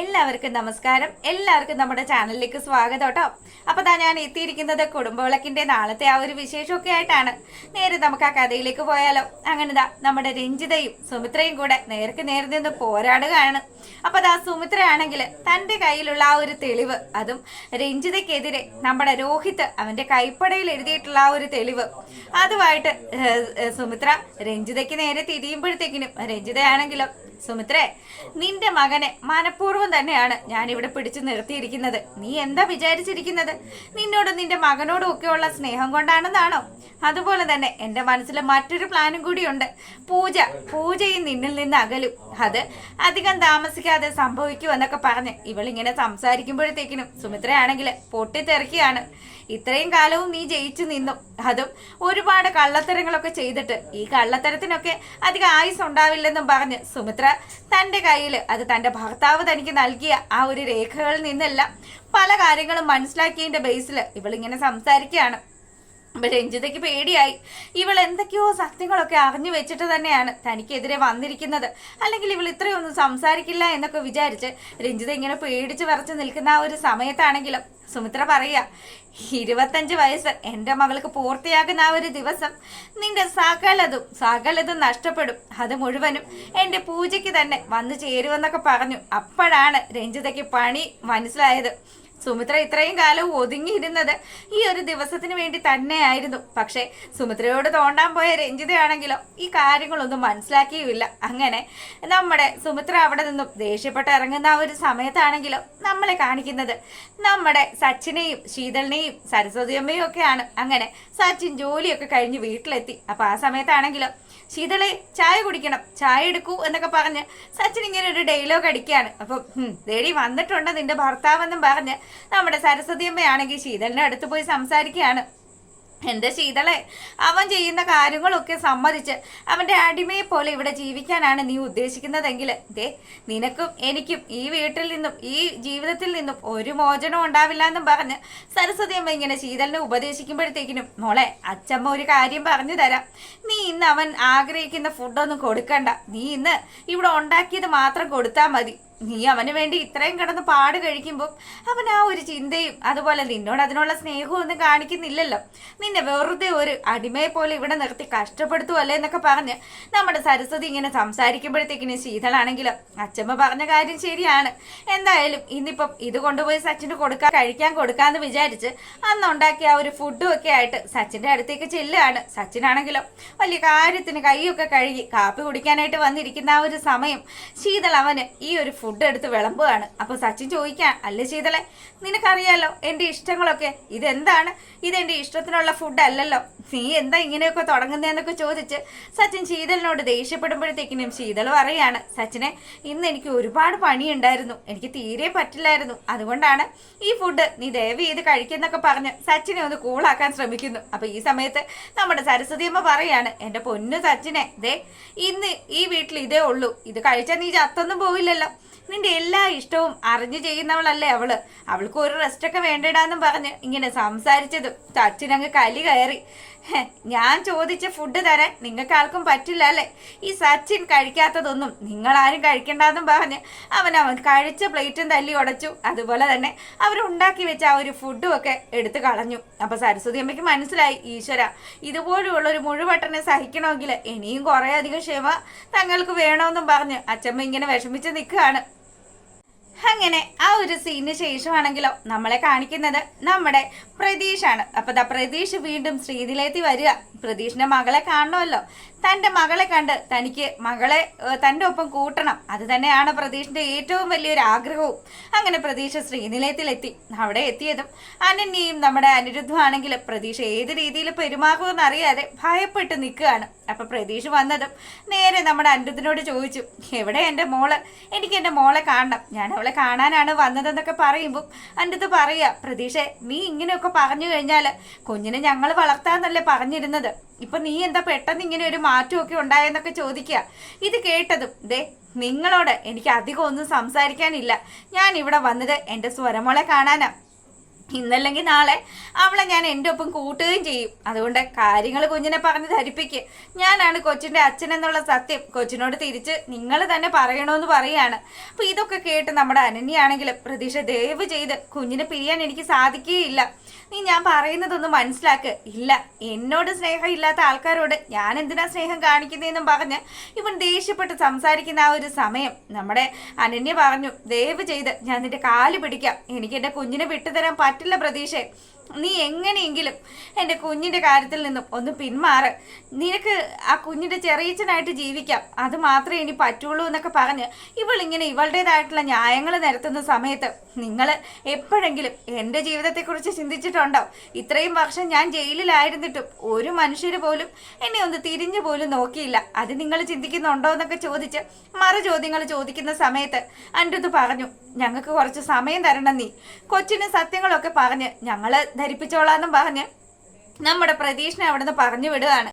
എല്ലാവർക്കും നമസ്കാരം. എല്ലാവർക്കും നമ്മുടെ ചാനലിലേക്ക് സ്വാഗതം കേട്ടോ. അപ്പോൾ ഞാൻ എത്തിയിരിക്കുന്നത് കുടുംബവിളക്കിന്റെ നാളത്തെ ആ ഒരു വിശേഷമൊക്കെ ആയിട്ടാണ്. നേരെ നമുക്ക് ആ കഥയിലേക്ക് പോയാലോ. അങ്ങനെ നമ്മുടെ രഞ്ജിതയും സുമിത്രയും കൂടെ നേർക്ക് നേരെ നിന്ന് പോരാടുകയാണ്. അപ്പോൾ സുമിത്രയാണെങ്കിൽ തന്റെ കയ്യിലുള്ള ആ ഒരു തെളിവ്, അതും രഞ്ജിതയ്ക്കെതിരെ നമ്മുടെ രോഹിത് അവന്റെ കൈപ്പടയിൽ എഴുതിയിട്ടുള്ള ആ ഒരു തെളിവ്, അതുമായിട്ട് സുമിത്ര രഞ്ജിതയ്ക്ക് നേരെ തിരിയുമ്പോഴത്തേക്കിനും രഞ്ജിതയാണെങ്കിലോ, സുമിത്രേ, നിന്റെ മകനെ മനഃപൂർവ്വം തന്നെയാണ് ഞാൻ ഇവിടെ പിടിച്ചു നിർത്തിയിരിക്കുന്നത്. നീ എന്താ വിചാരിച്ചിരിക്കുന്നത്? നിന്നോടും നിന്റെ മകനോടും ഒക്കെയുള്ള സ്നേഹം കൊണ്ടാണെന്നാണോ? അതുപോലെ തന്നെ എൻ്റെ മനസ്സിൽ മറ്റൊരു പ്ലാനും കൂടിയുണ്ട്. പൂജയും നിന്നിൽ നിന്ന് അകലും. അത് അധികം താമസിക്കാതെ സംഭവിക്കുമെന്നൊക്കെ പറഞ്ഞ് ഇവളിങ്ങനെ സംസാരിക്കുമ്പോഴത്തേക്കിനും സുമിത്രയാണെങ്കിൽ പൊട്ടിത്തെറിക്കുകയാണ്. ഇത്രയും കാലവും നീ ജയിച്ചു നിന്നു, അതും ഒരുപാട് കള്ളത്തരങ്ങളൊക്കെ ചെയ്തിട്ട്. ഈ കള്ളത്തരത്തിനൊക്കെ അധികം ആയുസ് ഉണ്ടാവില്ലെന്നും പറഞ്ഞ് സുമിത്ര തൻ്റെ കയ്യിൽ, അത് തൻ്റെ ഭർത്താവ് തനിക്ക് നൽകിയ ആ ഒരു രേഖകളിൽ നിന്നെല്ലാം പല കാര്യങ്ങളും മനസ്സിലാക്കിയതിൻ്റെ ബേസിൽ ഇവളിങ്ങനെ സംസാരിക്കുകയാണ്. അപ്പൊ രഞ്ജിതയ്ക്ക് പേടിയായി. ഇവൾ എന്തൊക്കെയോ സത്യങ്ങളൊക്കെ അറിഞ്ഞു വെച്ചിട്ട് തന്നെയാണ് തനിക്കെതിരെ വന്നിരിക്കുന്നത്, അല്ലെങ്കിൽ ഇവൾ ഇത്രയൊന്നും സംസാരിക്കില്ല എന്നൊക്കെ വിചാരിച്ച് രഞ്ജിത ഇങ്ങനെ പേടിച്ച് വിറച്ച് നിൽക്കുന്ന ആ ഒരു സമയത്താണെങ്കിലും സുമിത്ര പറയുക, 25 വയസ്സ് എൻ്റെ മകൾക്ക് പൂർത്തിയാകുന്ന ആ ഒരു ദിവസം നിന്റെ സകലതും നഷ്ടപ്പെടും. അത് മുഴുവനും എൻ്റെ പൂജയ്ക്ക് തന്നെ വന്നു ചേരുമെന്നൊക്കെ പറഞ്ഞു. അപ്പോഴാണ് രഞ്ജിതയ്ക്ക് പണി മനസ്സിലായത്. സുമിത്ര ഇത്രയും കാലം ഒതുങ്ങിയിരുന്നത് ഈ ഒരു ദിവസത്തിന് വേണ്ടി തന്നെയായിരുന്നു. പക്ഷെ സുമിത്രയോട് തോണ്ടാൻ പോയ രഞ്ജിതയാണെങ്കിലോ ഈ കാര്യങ്ങളൊന്നും മനസ്സിലാക്കിയുമില്ല. അങ്ങനെ നമ്മുടെ സുമിത്ര അവിടെ നിന്നും ദേഷ്യപ്പെട്ട് ഇറങ്ങുന്ന ആ ഒരു സമയത്താണെങ്കിലോ നമ്മളെ കാണിക്കുന്നത് നമ്മുടെ സച്ചിനെയും ശീതളിനെയും സരസ്വതിയമ്മയും ഒക്കെയാണ്. അങ്ങനെ സച്ചിൻ ജോലിയൊക്കെ കഴിഞ്ഞ് വീട്ടിലെത്തി. അപ്പൊ ആ സമയത്താണെങ്കിലോ, ശീതളെ ചായ കുടിക്കണം, ചായ എടുക്കൂ എന്നൊക്കെ പറഞ്ഞ് സച്ചിൻ ഇങ്ങനെ ഒരു ഡയലോഗ് അടിക്കുകയാണ്. അപ്പം ദേടി വന്നിട്ടുണ്ട് നിന്റെ ഭർത്താവെന്നും പറഞ്ഞ് നമ്മുടെ സരസ്വതിയമ്മയാണെങ്കിൽ ശീതളിന്റെ അടുത്ത് പോയി സംസാരിക്കുകയാണ്. എൻ്റെ ശീതളെ, അവൻ ചെയ്യുന്ന കാര്യങ്ങളൊക്കെ സമ്മതിച്ച് അവൻ്റെ അടിമയെ പോലെ ഇവിടെ ജീവിക്കാനാണ് നീ ഉദ്ദേശിക്കുന്നതെങ്കിൽ നിനക്കും എനിക്കും ഈ വീട്ടിൽ നിന്നും ഈ ജീവിതത്തിൽ നിന്നും ഒരു മോചനം ഉണ്ടാവില്ല എന്നും പറഞ്ഞ് സരസ്വതി അമ്മ ഇങ്ങനെ ശീതളിനെ ഉപദേശിക്കുമ്പോഴത്തേക്കിനും, മോളെ, അച്ചമ്മ ഒരു കാര്യം പറഞ്ഞു തരാം. നീ ഇന്ന് അവൻ ആഗ്രഹിക്കുന്ന ഫുഡൊന്നും കൊടുക്കണ്ട. നീ ഇന്ന് ഇവിടെ ഉണ്ടാക്കിയത് മാത്രം കൊടുത്താൽ മതി. നീ അവന് വേണ്ടി ഇത്രയും കിടന്ന് പാട് കഴിക്കുമ്പോൾ അവൻ ആ ഒരു ചിന്തയും അതുപോലെ നിന്നോട് അതിനുള്ള സ്നേഹവും ഒന്നും കാണിക്കുന്നില്ലല്ലോ. നിന്നെ വെറുതെ ഒരു അടിമയെ പോലെ ഇവിടെ നിർത്തി കഷ്ടപ്പെടുത്തുവല്ലേ എന്നൊക്കെ പറഞ്ഞ് നമ്മുടെ സരസ്വതി ഇങ്ങനെ സംസാരിക്കുമ്പോഴത്തേക്കിനും ശീതളാണെങ്കിലും അച്ചമ്മ പറഞ്ഞ കാര്യം ശരിയാണ്. എന്തായാലും ഇന്നിപ്പം ഇത് കൊണ്ടുപോയി സച്ചിന് കഴിക്കാൻ കൊടുക്കാന്ന് വിചാരിച്ച് അന്ന് ഉണ്ടാക്കിയ ആ ഒരു ഫുഡും ഒക്കെ ആയിട്ട് സച്ചിന്റെ അടുത്തേക്ക് ചെല്ലുകയാണ്. സച്ചിനാണെങ്കിലും വലിയ കാര്യത്തിന് കൈയൊക്കെ കഴുകി കാപ്പി കുടിക്കാനായിട്ട് വന്നിരിക്കുന്ന ആ ഒരു സമയം ശീതൾ അവന് ഈ ഒരു ഫുഡ് എടുത്ത് വിളമ്പുകയാണ്. അപ്പൊ സച്ചിൻ ചോദിക്കാൻ, അല്ലേ ശീതളെ, നിനക്കറിയാലോ എൻ്റെ ഇഷ്ടങ്ങളൊക്കെ, ഇതെന്റെ ഇഷ്ടത്തിനുള്ള ഫുഡ് അല്ലല്ലോ, നീ എന്താ ഇങ്ങനെയൊക്കെ തുടങ്ങുന്നതെന്നൊക്കെ ചോദിച്ച് സച്ചിൻ ശീതളിനോട് ദേഷ്യപ്പെടുമ്പോഴത്തേക്കിനും ശീതൾ പറയാണ്, സച്ചിനെ, ഇന്ന് എനിക്ക് ഒരുപാട് പണിയുണ്ടായിരുന്നു, എനിക്ക് തീരെ പറ്റില്ലായിരുന്നു, അതുകൊണ്ടാണ് ഈ ഫുഡ് നീ ദയവ് ചെയ്ത് കഴിക്കുന്നൊക്കെ പറഞ്ഞ് സച്ചിനെ ഒന്ന് കൂളാക്കാൻ ശ്രമിക്കുന്നു. അപ്പൊ ഈ സമയത്ത് നമ്മുടെ സരസ്വതി അമ്മ പറയാണ്, എൻ്റെ പൊന്നു സച്ചിനെ, ഇന്ന് ഈ വീട്ടിൽ ഇതേ ഉള്ളൂ, ഇത് കഴിച്ചാൽ നീ ചത്തൊന്നും പോവില്ലല്ലോ. നിന്റെ എല്ലാ ഇഷ്ടവും അറിഞ്ഞു ചെയ്യുന്നവളല്ലേ അവൾക്ക് ഒരു റെസ്റ്റൊക്കെ വേണ്ടിടാന്നും പറഞ്ഞ് ഇങ്ങനെ സംസാരിച്ചതും സച്ചിനങ്ങ് കലി കയറി. ഞാൻ ചോദിച്ച ഫുഡ് തരാൻ നിങ്ങൾക്ക് ആർക്കും പറ്റില്ല അല്ലേ? ഈ സച്ചിൻ കഴിക്കാത്തതൊന്നും നിങ്ങളാരും കഴിക്കണ്ടെന്നും പറഞ്ഞ് അവൻ കഴിച്ച പ്ലേറ്റും തല്ലി ഉടച്ചു. അതുപോലെ തന്നെ അവരുണ്ടാക്കി വെച്ച ആ ഒരു ഫുഡും ഒക്കെ എടുത്തു കളഞ്ഞു. അപ്പൊ സരസ്വതി അമ്മയ്ക്ക് മനസ്സിലായി, ഈശ്വര, ഇതുപോലുള്ളൊരു മുഴുവട്ടനെ സഹിക്കണമെങ്കിൽ ഇനിയും കുറേ അധികം ക്ഷമ തങ്ങൾക്ക് വേണമെന്നും പറഞ്ഞ് അച്ചമ്മ ഇങ്ങനെ വിഷമിച്ച് നിൽക്കുകയാണ്. അങ്ങനെ ആ ഒരു സീനിന് ശേഷമാണെങ്കിലോ നമ്മളെ കാണിക്കുന്നത് നമ്മുടെ പ്രതീഷാണ്. അപ്പൊ പ്രതീഷ് വീണ്ടും ശ്രീനിലയത്തിൽ വരിക. പ്രതീഷിന്റെ മകളെ കാണണമല്ലോ. തൻ്റെ മകളെ കണ്ട് തനിക്ക് മകളെ തൻ്റെ ഒപ്പം കൂട്ടണം, അത് തന്നെയാണ് പ്രതീഷിന്റെ ഏറ്റവും വലിയൊരു ആഗ്രഹവും. അങ്ങനെ പ്രതീഷ് ശ്രീനിലയത്തിലെത്തി. അവിടെ എത്തിയതും അനന്യയും നമ്മുടെ അനിരുദ്ധമാണെങ്കിലും പ്രതീഷ് ഏത് രീതിയിൽ പെരുമാറുമെന്ന് അറിയാതെ ഭയപ്പെട്ട് നിൽക്കുകയാണ്. അപ്പൊ പ്രതീഷ് വന്നതും നേരെ നമ്മുടെ അനിരുദ്ധനോട് ചോദിച്ചു, എവിടെ എൻ്റെ മോള്? എനിക്ക് എൻ്റെ മോളെ കാണണം, ഞാൻ അവളെ കാണാനാണ് വന്നതെന്നൊക്കെ പറയുമ്പോൾ അനിരുദ്ധ പറയുക, പ്രതീഷേ, നീ ഇങ്ങനെയൊക്കെ പറഞ്ഞു കഴിഞ്ഞാൽ കുഞ്ഞിനെ ഞങ്ങൾ വളർത്താന്നല്ലേ പറഞ്ഞിരുന്നത്, ഇപ്പൊ നീ എന്താ പെട്ടെന്ന് ഇങ്ങനെ ഒരു മാറ്റമൊക്കെ ഉണ്ടായെന്നൊക്കെ ചോദിക്കുക. ഇത് കേട്ടതും നിങ്ങളോട് എനിക്ക് അധികം ഒന്നും സംസാരിക്കാനില്ല, ഞാൻ ഇവിടെ വന്നത് എൻ്റെ സ്വരമോളെ കാണാനാ. ഇന്നല്ലെങ്കിൽ നാളെ അവളെ ഞാൻ എൻ്റെ ഒപ്പം കൂട്ടുകയും ചെയ്യും. അതുകൊണ്ട് കാര്യങ്ങൾ കുഞ്ഞിനെ പറഞ്ഞ് ധരിപ്പിക്ക്. ഞാനാണ് കൊച്ചിൻ്റെ അച്ഛനെന്നുള്ള സത്യം കൊച്ചിനോട് തിരിച്ച് നിങ്ങൾ തന്നെ പറയണമെന്ന് പറയാണ്. അപ്പോൾ ഇതൊക്കെ കേട്ട് നമ്മുടെ അനന്യയാണെങ്കിലും പ്രതീക്ഷ ദയവ് ചെയ്ത് കുഞ്ഞിനെ പിരിയാൻ എനിക്ക് സാധിക്കുകയില്ല. നീ ഞാൻ പറയുന്നതൊന്ന് മനസ്സിലാക്ക്. ഇല്ല, എന്നോട് സ്നേഹം ഇല്ലാത്ത ആൾക്കാരോട് ഞാൻ എന്തിനാ സ്നേഹം കാണിക്കുന്നതെന്നും പറഞ്ഞ് ഇവൻ ദേഷ്യപ്പെട്ട് സംസാരിക്കുന്ന ആ ഒരു സമയം നമ്മുടെ അനന്യ പറഞ്ഞു, ദയവ് ചെയ്ത് ഞാൻ നിന്റെ കാല് പിടിക്കാം. എനിക്ക് എൻ്റെ കുഞ്ഞിനെ വിട്ടുതരാൻ പറ്റില്ല പ്രതീക്ഷ. നീ എങ്ങനെയെങ്കിലും എൻ്റെ കുഞ്ഞിൻ്റെ കാര്യത്തിൽ നിന്നും ഒന്ന് പിന്മാറ്. നിനക്ക് ആ കുഞ്ഞിൻ്റെ ചെറിയച്ഛനായിട്ട് ജീവിക്കാം, അത് മാത്രമേ ഇനി പറ്റുള്ളൂ എന്നൊക്കെ പറഞ്ഞ് ഇവളിങ്ങനെ ഇവളുടേതായിട്ടുള്ള ന്യായങ്ങൾ നിരത്തുന്ന സമയത്ത് നിങ്ങൾ എപ്പോഴെങ്കിലും എൻ്റെ ജീവിതത്തെക്കുറിച്ച് ചിന്തിച്ചിട്ടുണ്ടോ? ഇത്രയും വർഷം ഞാൻ ജയിലിലായിരുന്നിട്ടും ഒരു മനുഷ്യർ പോലും എന്നെ ഒന്ന് തിരിഞ്ഞു പോലും നോക്കിയില്ല. അത് നിങ്ങൾ ചിന്തിക്കുന്നുണ്ടോ എന്നൊക്കെ ചോദിച്ച് മറു ചോദ്യങ്ങൾ ചോദിക്കുന്ന സമയത്ത് അനിരുദ്ധ് പറഞ്ഞു, ഞങ്ങൾക്ക് കുറച്ച് സമയം തരണം. നീ കൊച്ചിന് സത്യങ്ങളൊക്കെ പറഞ്ഞ് ഞങ്ങൾ ധരിപ്പിച്ചോളാന്നും പറഞ്ഞ് നമ്മുടെ പ്രതീക്ഷനെ അവിടുന്ന് പറഞ്ഞു വിടുകയാണ്.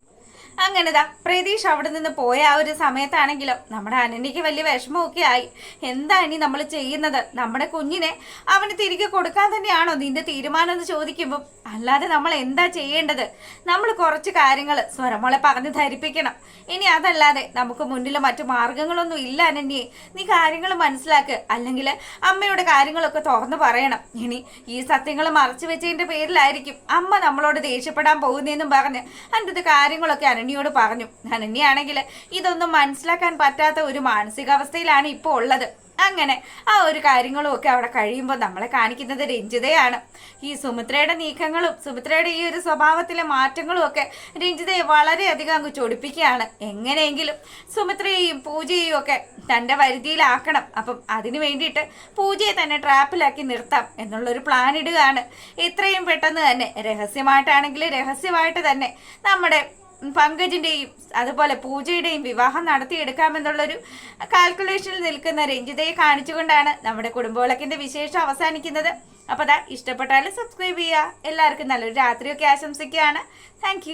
അങ്ങനെതാ പ്രതീക്ഷ അവിടെ നിന്ന് പോയ ആ ഒരു സമയത്താണെങ്കിലും നമ്മുടെ അനന്യക്ക് വലിയ വിഷമമൊക്കെ ആയി. എന്താ ഇനി നമ്മൾ ചെയ്യുന്നത്? നമ്മുടെ കുഞ്ഞിനെ അവന് തിരികെ കൊടുക്കാൻ തന്നെയാണോ നിന്റെ തീരുമാനം എന്ന് ചോദിക്കുമ്പോൾ അല്ലാതെ നമ്മൾ എന്താ ചെയ്യേണ്ടത്? നമ്മൾ കുറച്ച് കാര്യങ്ങൾ സ്വരമോളെ പറഞ്ഞ് ധരിപ്പിക്കണം. ഇനി അതല്ലാതെ നമുക്ക് മുന്നിൽ മറ്റു മാർഗങ്ങളൊന്നും ഇല്ല. അനന്യെ, നീ കാര്യങ്ങൾ മനസ്സിലാക്ക്. അല്ലെങ്കിൽ അമ്മയുടെ കാര്യങ്ങളൊക്കെ തുറന്നു പറയണം. ഇനി ഈ സത്യങ്ങൾ മറച്ചു വെച്ചതിൻ്റെ പേരിലായിരിക്കും അമ്മ നമ്മളോട് ദേഷ്യപ്പെടാൻ പോകുന്നതെന്നും പറഞ്ഞ് അതിൻ്റെ കാര്യങ്ങളൊക്കെ അനന്യയോട് പറഞ്ഞു. അനന്യാണെങ്കിൽ ഇതൊന്നും മനസ്സിലാക്കാൻ പറ്റാത്ത ഒരു മാനസികാവസ്ഥയിലാണ് ഇപ്പോൾ ഉള്ളത്. അങ്ങനെ ആ ഒരു കാര്യങ്ങളും ഒക്കെ അവിടെ കഴിയുമ്പോൾ നമ്മളെ കാണിക്കുന്നത് രഞ്ജിതയാണ്. ഈ സുമിത്രയുടെ നീക്കങ്ങളും സുമിത്രയുടെ ഈ ഒരു സ്വഭാവത്തിലെ മാറ്റങ്ങളും ഒക്കെ രഞ്ജിതയെ വളരെയധികം അങ്ങ് ചൊടിപ്പിക്കുകയാണ്. എങ്ങനെയെങ്കിലും സുമിത്രയെയും പൂജയെയും ഒക്കെ തൻ്റെ വരുതിയിലാക്കണം. അപ്പം അതിന് വേണ്ടിയിട്ട് പൂജയെ തന്നെ ട്രാപ്പിലാക്കി നിർത്താം എന്നുള്ളൊരു പ്ലാൻ ഇടുകയാണ്. എത്രയും പെട്ടെന്ന് തന്നെ രഹസ്യമായിട്ടാണെങ്കിൽ രഹസ്യമായിട്ട് തന്നെ നമ്മുടെ പങ്കജിൻ്റെയും അതുപോലെ പൂജയുടെയും വിവാഹം നടത്തിയെടുക്കാമെന്നുള്ളൊരു കാൽക്കുലേഷനിൽ നിൽക്കുന്ന രഞ്ജിതയെ കാണിച്ചുകൊണ്ടാണ് നമ്മുടെ കുടുംബവിളക്കിൻ്റെ വിശേഷം അവസാനിക്കുന്നത്. അപ്പോൾ അതാ ഇഷ്ടപ്പെട്ടാൽ സബ്സ്ക്രൈബ് ചെയ്യുക. എല്ലാവർക്കും നല്ലൊരു രാത്രിയൊക്കെ ആശംസിക്കുകയാണ്. താങ്ക്